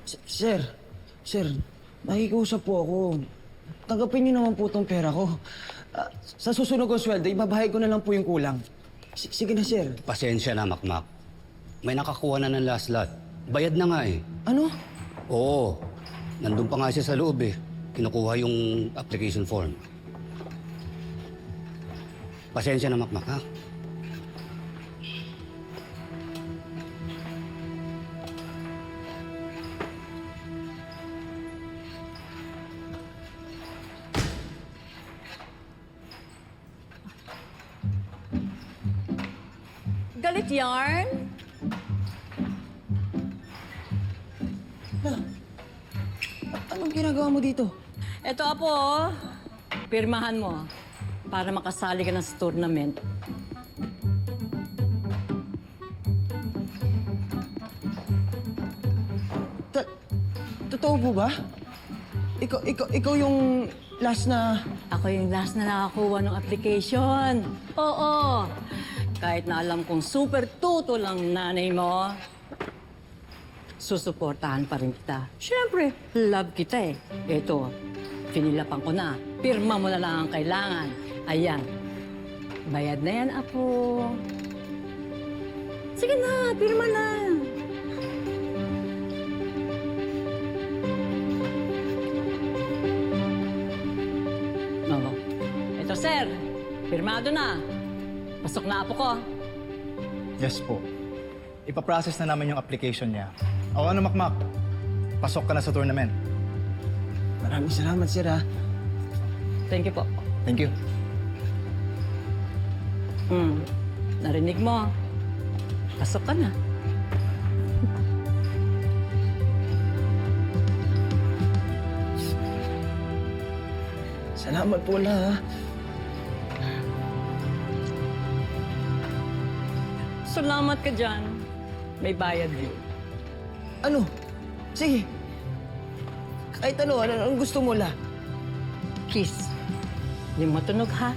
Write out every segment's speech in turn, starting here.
Sir, sir, nakikiusap po ako. Tanggapin niyo naman po tong pera ko. Sa susunod kong sweldo, ibabahay ko na lang po yung kulang. Sige na, sir. Pasensya na, Makmak. May nakakuha na ng last lot. Bayad na nga eh. Ano? Oo. Nandun pa nga siya sa loob eh. Kinukuha yung application form. Pasensya na, Makmak, ha? Galit yarn? Anong ginagawa mo dito? Ito, Apo, pirmahan mo para makasali ka na sa tournament. Totoo po ba? Ikaw yung last na... Ako yung last na nakakuha ng application. Oo. Kahit na alam kong super tuto lang nanay mo, susuportahan pa rin kita. Siyempre, love kita eh. Ito, pinilapan ko na. Pirma mo na lang ang kailangan. Ayan. Bayad na yan, Apo. Sige na, pirma na. Oo. Ito, sir. Pirmado na. Pasok na, Apo ko. Yes po. Ipaprocess na namin yung application niya. O ano, Makmak? Pasok ka na sa tournament. Maraming salamat, sir, ha? Thank you po. Thank you. Narinig mo. Pasok ka na. Salamat po ha. Salamat ka dyan. May bayad yun. Ano? Sige. Kahit anong gusto mo la. Kiss. Yung matunog, ha?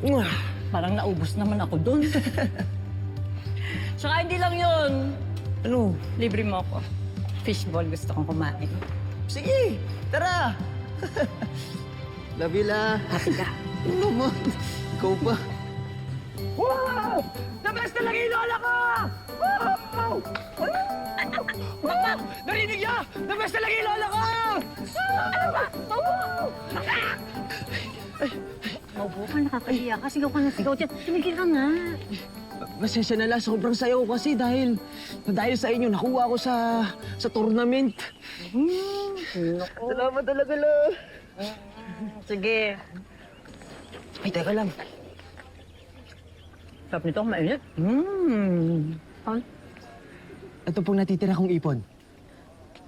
Mwah! Parang naubos naman ako dun. Tsaka hindi lang yun. Ano? Libre mo ako. Fishball gusto kong kumain. Sige! Tara! Labila! Happy ka. Ano naman? Ikaw pa. Wow! The best talaga yung lola ko! Wow! Wow! Narinig niya! The best talaga yung lola ko! Ano ba? Wow! Maupo ka, nakakahiya ka. Sigaw ka na sigaw dyan. Tumigil ka nga. Pasensya na lang, sobrang sayo ko kasi dahil sa inyo, nakuha ko sa tournament. Salamat talaga lang. Sige. Ay, teka lang. Sarap nito, mainit. Ito pong natitira kong ipon.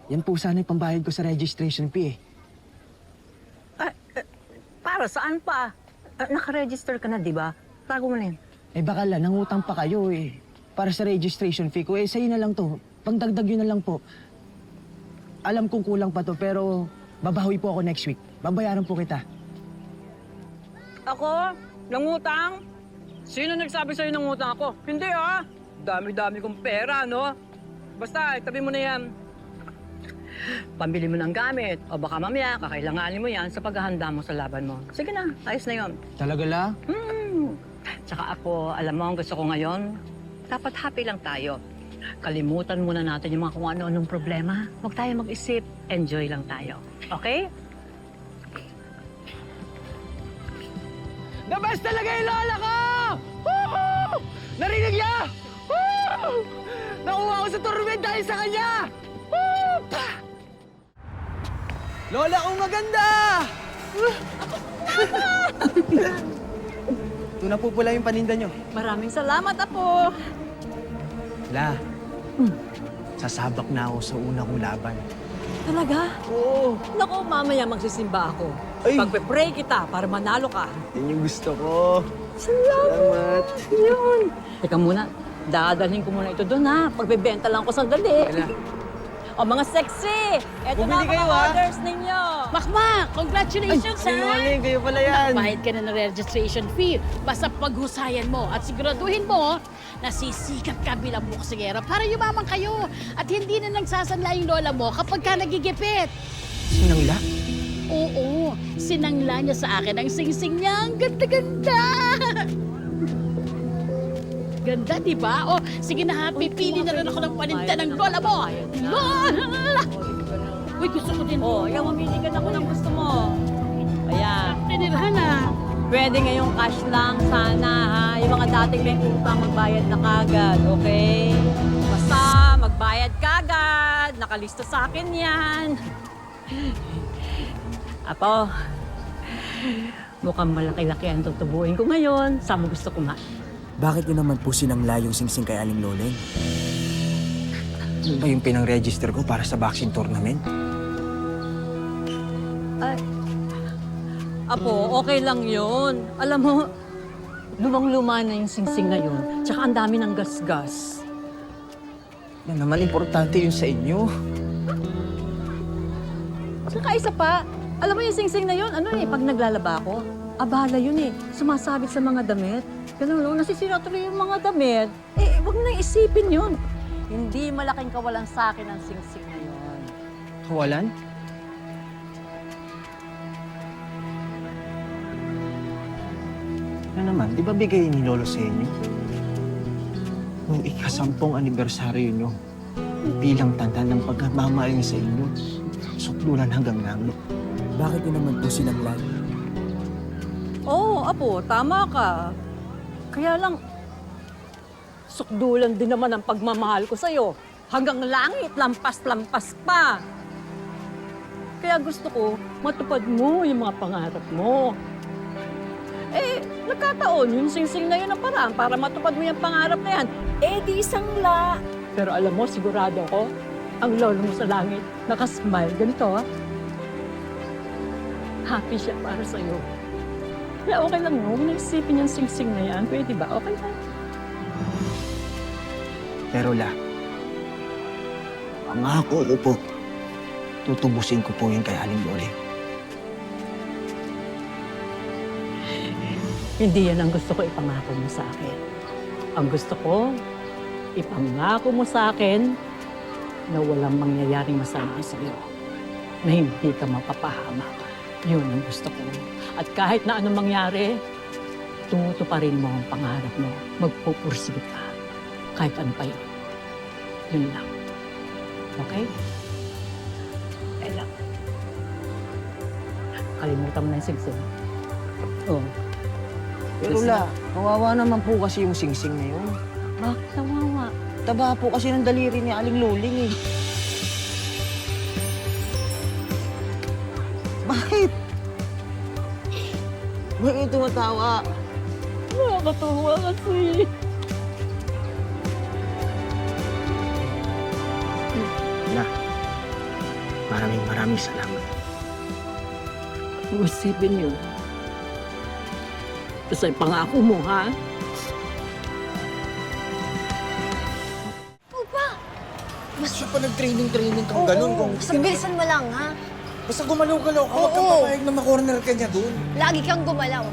Yan po sana yung pambayad ko sa registration fee eh. Para saan pa? Nakaregister ka na, di ba? Tago mo na yan. Eh baka lang, nangutang pa kayo eh. Para sa registration fee ko, eh sa'yo na lang to. Pagdagdag yun na lang po. Alam kong kulang pa to, pero babawi po ako next week. Babayaran po kita. Ako? Nangutang? Sino nagsabi sa'yo nangutang ako? Hindi ah! Dami-dami kong pera, no? Basta, itabi mo na yan. Pambili mo ng gamit. O baka mamaya, kakailanganin mo yan sa paghahanda mo sa laban mo. Sige na, ayos na yon. Talaga la? Tsaka ako, alam mo, ang gusto ko ngayon, dapat happy lang tayo. Kalimutan muna natin yung mga kung ano-anong problema. Huwag tayo mag-isip. Enjoy lang tayo. Okay? The best talaga yung lola ko! Woo! Narinig niya! Woo! Nakuha ko sa tournament dahil sa kanya! Woo! Pa! Lola kong maganda! Ito na po pala yung paninda nyo. Maraming salamat, Apo. La, sasabak na ako sa una kong laban. Talaga? Oo, Naku, mamaya magsisimba ako. Ay. Pagpe-pray kita para manalo ka. yun yung gusto ko. Salamat. Salamat. Yun. Teka muna, dadalhin ko muna ito doon ha. Pagbebenta lang ko sandali. Wala. O mga sexy, eto na Bumili mga kayo, ha? orders ninyo. Makmak, congratulations, ha? Sinungaling, kayo pala yan. Bayad ka na ng registration fee. Basta paghusayan mo at siguraduhin mo na sisikap ka bilang buksingera para yumaman kayo at hindi na nagsasanla yung lola mo kapag ka nagigipit. Sinangla? Oo, sinangla niya sa akin ang singsing niya. Ang ganda-ganda! Ganda, di ba? O, sige na ha, pipili na rin ako ng paninda ng lola mo. Lola! Uy, gusto ko din. O, ikaw mamili ka na kung anong gusto mo. Ayan. Pinirhan na. Pwede ngayong cash lang sana ha. Yung mga dating may utang magbayad na kagad, okay? Basta magbayad kagad. Nakalista sa akin yan. Apo, mukhang malaki-laki ang tutubuin ko ngayon. Saan mo gusto kumain? Bakit yun naman po sinangla yung singsing kay Aling Loleng? Ano ba yung pinang-register ko para sa boxing tournament? Apo, okay lang yun. Alam mo, lumang-luma na yung singsing na yun. Tsaka ang dami ng gasgas. Yan naman, importante yun sa inyo. Saka isa pa, alam mo yung singsing na yun, ano pag naglalaba ako, abala yun sumasabit sa mga damit. Ganun lang, nasisira tuloy yung mga damit. Huwag mo nang isipin yun. Hindi malaking kawalan sa akin ang singsing na yun. Kawalan? Ano naman, di ba bigay ni Lolo sa inyo? Nung ika-10 anibersaryo nyo, bilang tanda ng pagmamahal niya sa inyo, suklulan hanggang langit. Bakit yun naman po sinangla? Oo, Apo, tama ka. Kaya lang, sukdulan din naman ang pagmamahal ko sa'yo. Hanggang langit, lampas-lampas pa. Kaya gusto ko, matupad mo yung mga pangarap mo. Nagkataon, yung singsing na yun ang paraan para matupad mo yung pangarap na yan. Di sangla. Pero alam mo, sigurado ako, ang lolo mo sa langit, nakasmile. Ganito, happy siya para sa'yo. Kaya okay lang no, kung naisipin yung singsing na yan, pwede ba? Okay lang. Pero pangako ko po, tutubusin ko po yun kay Aling Loleng. Hindi yan ang gusto ko ipangako mo sa akin. Ang gusto ko, ipangako mo sa akin na walang mangyayaring masama sa'yo. Na hindi ka mapapahamak. Yun ang gusto ko. At kahit na anong mangyari, tutuparin mo ang pangarap mo. Magpupursige ka. Kahit ano pa yun. Yun lang. Okay? Lang. Kalimutan mo na yung sigsig. Oo. Pero kawawa naman po kasi yung singsing na yun. Bakit nawawa? Taba po kasi ng daliri ni Aling Loleng Bakit? Bakit tumatawa? Nakakatuwa kasi. Maraming salamat. Isipin yun. Basta pangako mo, ha? Basta pa nag-training kang ganun. Kung Bilisan mo lang, ha? basta gumalaw-galaw ka, huwag kang papayag na makorner ka niya doon. Lagi kang gumalaw.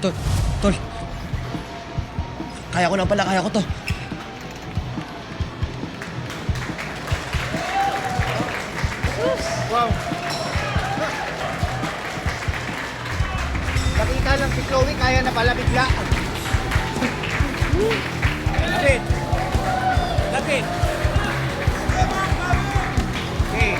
Tol. Kaya ko na pala, kaya ko to. Wow. Nakita lang si Chloe, kaya na pala bigla. Lapit. Lapit. Okay.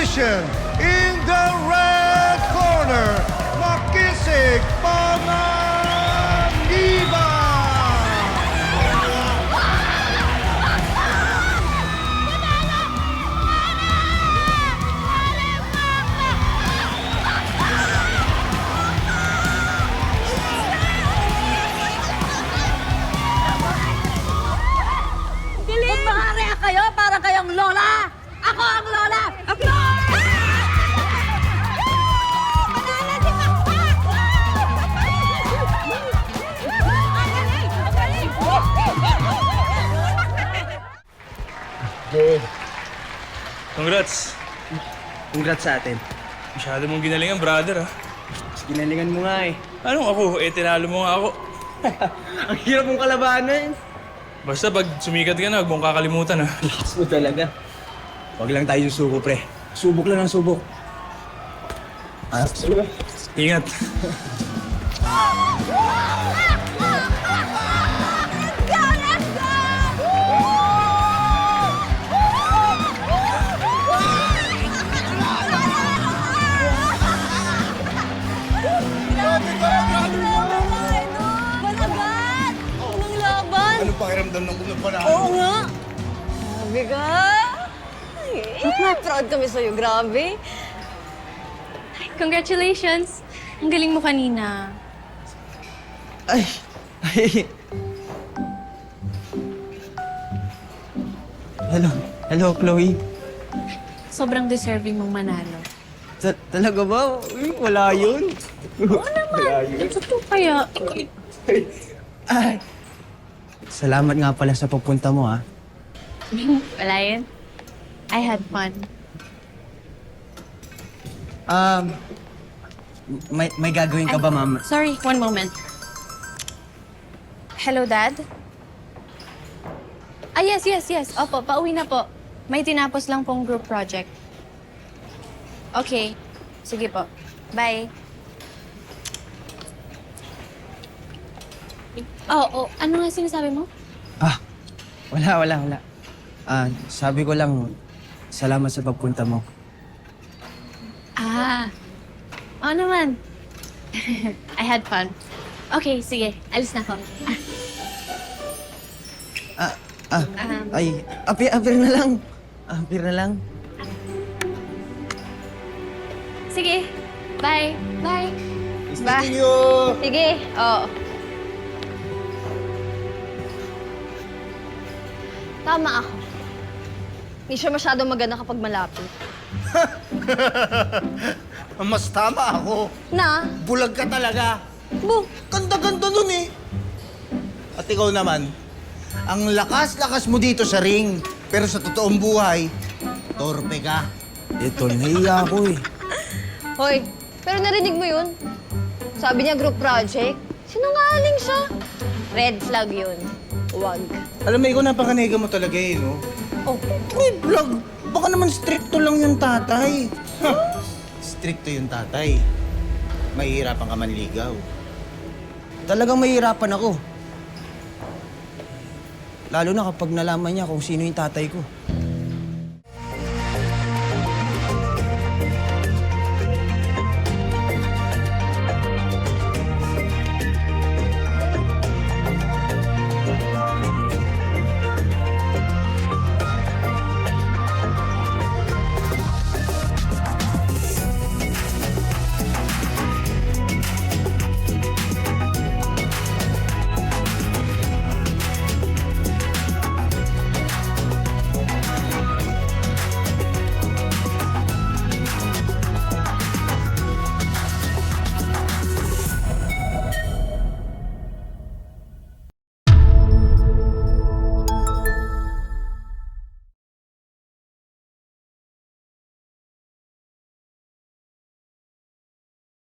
Congratulations! In the red corner, Makisig Panganiban! Kung makareact kayo, para kayong lola! Ako ang lola! Lola! Congrats. Congrats sa atin. Masyado mong ginalingan, brother, ha? Mas ginalingan mo nga eh. Anong ako? Tinalo mo nga ako. Ang hirap mong kalabanan. Basta pag sumikat ka na, huwag mong kakalimutan, ha? Lakas mo talaga. Huwag lang tayo susuko, pre. Subok lang ang subok. Ingat. Balagat! Unang laban! Anong pakiramdam ng unang panahon? Oo nga! Grabe ka! Ay, proud kami sa'yo, grabe. Congratulations! Ang galing mo kanina. Ay! Ay! Hello. Hello, Chloe. Sobrang deserving mong manalo. Talaga ba? Uy, wala yun. Oo naman! Totoo kaya? Ay! Salamat nga pala sa pupunta mo, ha? Wala yun. I had fun. May gagawin ka ba, ma'am? Sorry, one moment. Hello, Dad? Ah, yes. Opo, pauwi na po. May tinapos lang pong group project. Okay. Sige po. Bye. Oh, ano nga sinasabi mo? Wala. Sabi ko lang, salamat sa pagpunta mo. Oo naman. I had fun. Okay, sige. Alis na ako. Apir na lang. Apir na lang. Sige. Bye. Bye. Bye. Sige, oo. Tama ako. Hindi siya masyadong maganda kapag malapit. Mas tama ako. Na? Bulag ka talaga. Bu! Ganda-ganda nun eh. At ikaw naman, ang lakas-lakas mo dito sa ring. Pero sa totoong buhay, torpe ka. Ito, nahiya ako eh. Hoy, pero narinig mo yun? Sabi niya group project. Sinungaling siya. Red flag yun. Huwag. Alam mo, ikaw napakanega mo talaga eh, no? Oh, Uy, vlog! Baka naman stricto lang yung tatay. Stricto yung tatay. Mahihirapan ka manligaw. Talagang mahirapan ako. Lalo na kapag nalaman niya kung sino yung tatay ko.